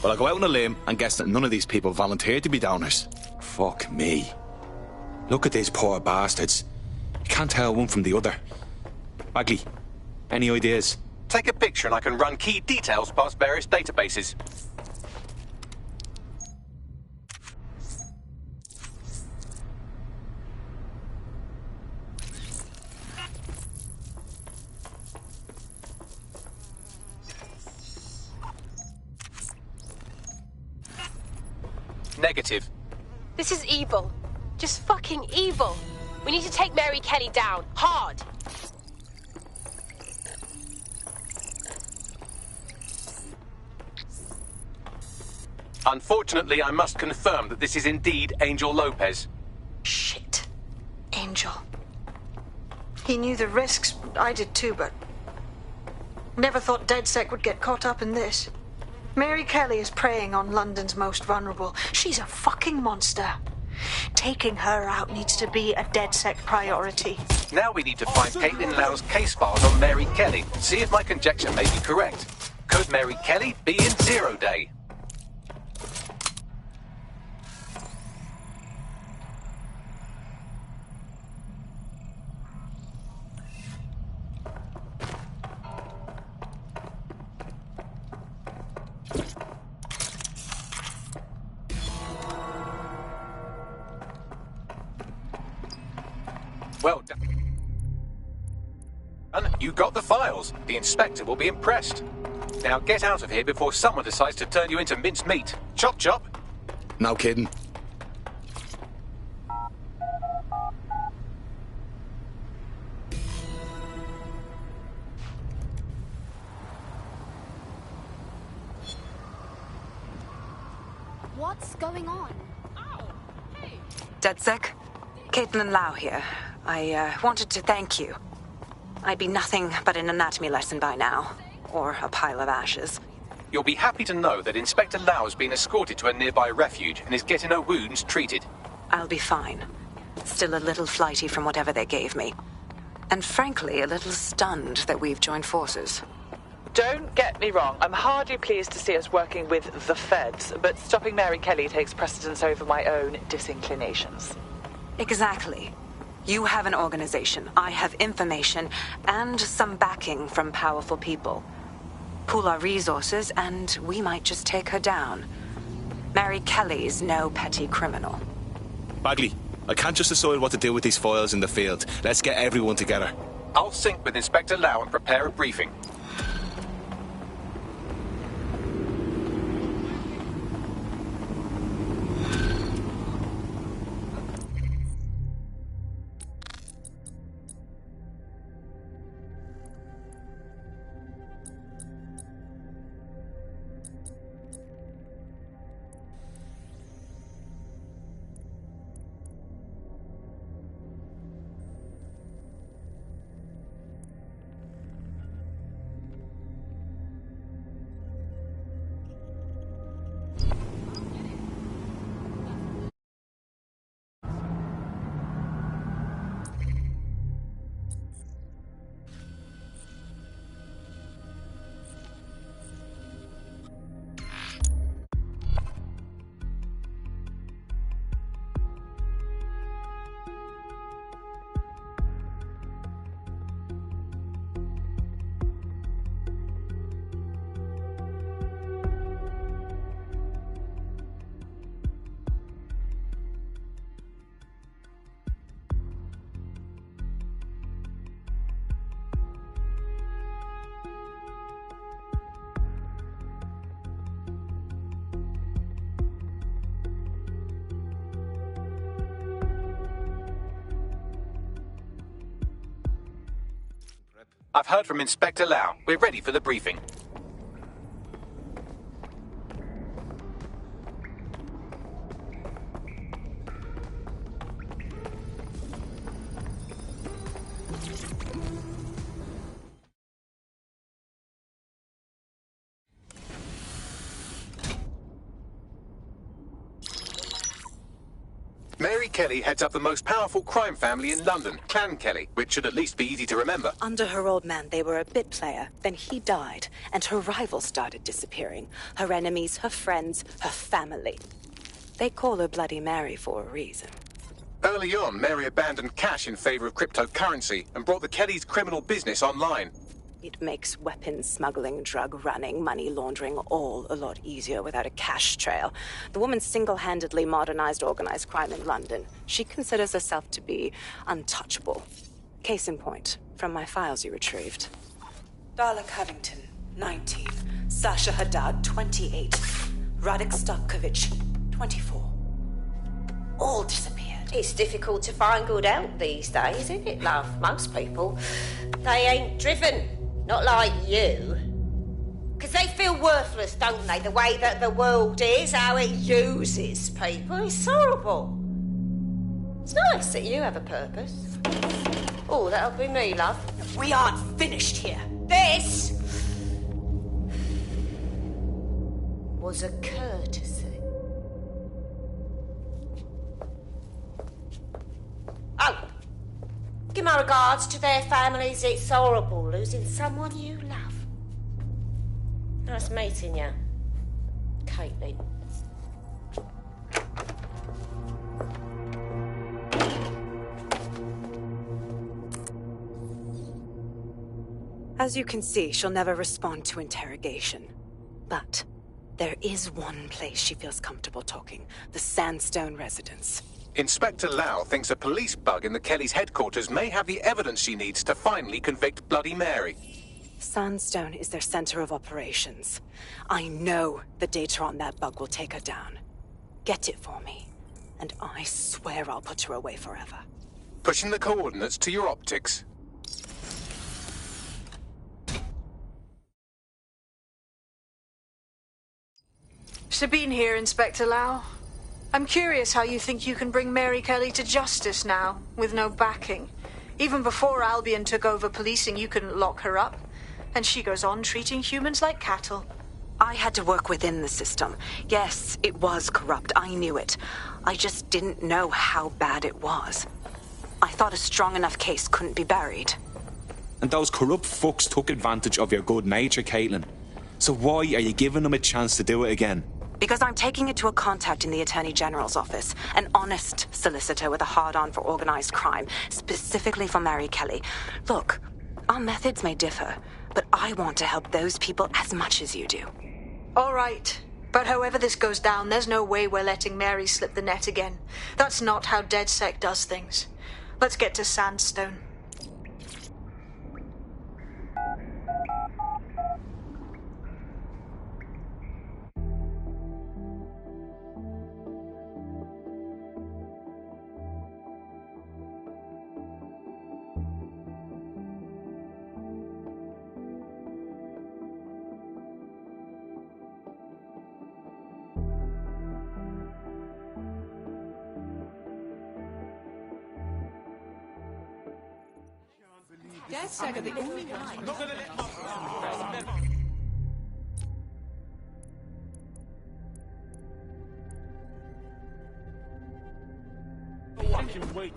Well, I'll go out on a limb and guess that none of these people volunteered to be donors. Fuck me. Look at these poor bastards. You can't tell one from the other. Bagley, any ideas? Take a picture and I can run key details past various databases. Negative. This is evil. Just fucking evil. We need to take Mary Kelly down. Hard. Unfortunately, I must confirm that this is indeed Angel Lopez. Shit. Angel. He knew the risks. I did too, but... Never thought DedSec would get caught up in this. Mary Kelly is preying on London's most vulnerable. She's a fucking monster. Taking her out needs to be a DedSec priority. Now we need to find Caitlin Lau's case files on Mary Kelly. See if my conjecture may be correct. Could Mary Kelly be in Zero Day? Well done. You got the files. The inspector will be impressed. Now get out of here before someone decides to turn you into minced meat. Chop chop. No kidding. What's going on? DedSec? Caitlin Lau here. I wanted to thank you. I'd be nothing but an anatomy lesson by now. Or a pile of ashes. You'll be happy to know that Inspector Lau has been escorted to a nearby refuge and is getting her wounds treated. I'll be fine. Still a little flighty from whatever they gave me. And frankly, a little stunned that we've joined forces. Don't get me wrong, I'm hardly pleased to see us working with the feds, but stopping Mary Kelly takes precedence over my own disinclinations. Exactly. You have an organization, I have information, and some backing from powerful people. Pool our resources, and we might just take her down. Mary Kelly's no petty criminal. Bagley, I can't just decide what to do with these files in the field. Let's get everyone together. I'll sync with Inspector Lau and prepare a briefing. I've heard from Inspector Lau. We're ready for the briefing. Mary Kelly heads up the most powerful crime family in London, Clan Kelly, which should at least be easy to remember. Under her old man, they were a bit player. Then he died, and her rivals started disappearing. Her enemies, her friends, her family. They call her Bloody Mary for a reason. Early on, Mary abandoned cash in favor of cryptocurrency and brought the Kellys' criminal business online. It makes weapons smuggling, drug running, money laundering all a lot easier without a cash trail. The woman single-handedly modernized organized crime in London. She considers herself to be untouchable. Case in point, from my files you retrieved. Darla Covington, 19. Sasha Haddad, 28. Radek Starkovich, 24. All disappeared. It's difficult to find good help these days, isn't it, love? Most people, they ain't driven. Not like you. Because they feel worthless, don't they? The way that the world is, how it uses people. It's horrible. It's nice that you have a purpose. Oh, that'll be me, love. We aren't finished here. This was a courtesy. Oh, give my regards to their families. It's horrible losing someone you love. Nice meeting you, Caitlin. As you can see, she'll never respond to interrogation. But there is one place she feels comfortable talking. The Sandstone residence. Inspector Lau thinks a police bug in the Kellys' headquarters may have the evidence she needs to finally convict Bloody Mary. Sandstone is their center of operations. I know the data on that bug will take her down. Get it for me, and I swear I'll put her away forever. Pushing the coordinates to your optics. Sabine here, Inspector Lau. I'm curious how you think you can bring Mary Kelly to justice now, with no backing. Even before Albion took over policing, you couldn't lock her up. And she goes on treating humans like cattle. I had to work within the system. Yes, it was corrupt. I knew it. I just didn't know how bad it was. I thought a strong enough case couldn't be buried. And those corrupt fucks took advantage of your good nature, Caitlin. So why are you giving them a chance to do it again? Because I'm taking it to a contact in the Attorney General's office. An honest solicitor with a hard-on for organized crime, specifically for Mary Kelly. Look, our methods may differ, but I want to help those people as much as you do. All right. But however this goes down, there's no way we're letting Mary slip the net again. That's not how DedSec does things. Let's get to Sandstone. DedSec are the only ones.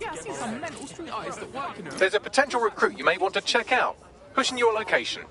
Yeah, I see some mental street artists that work in it. There's a potential recruit you may want to check out. Pushing your location.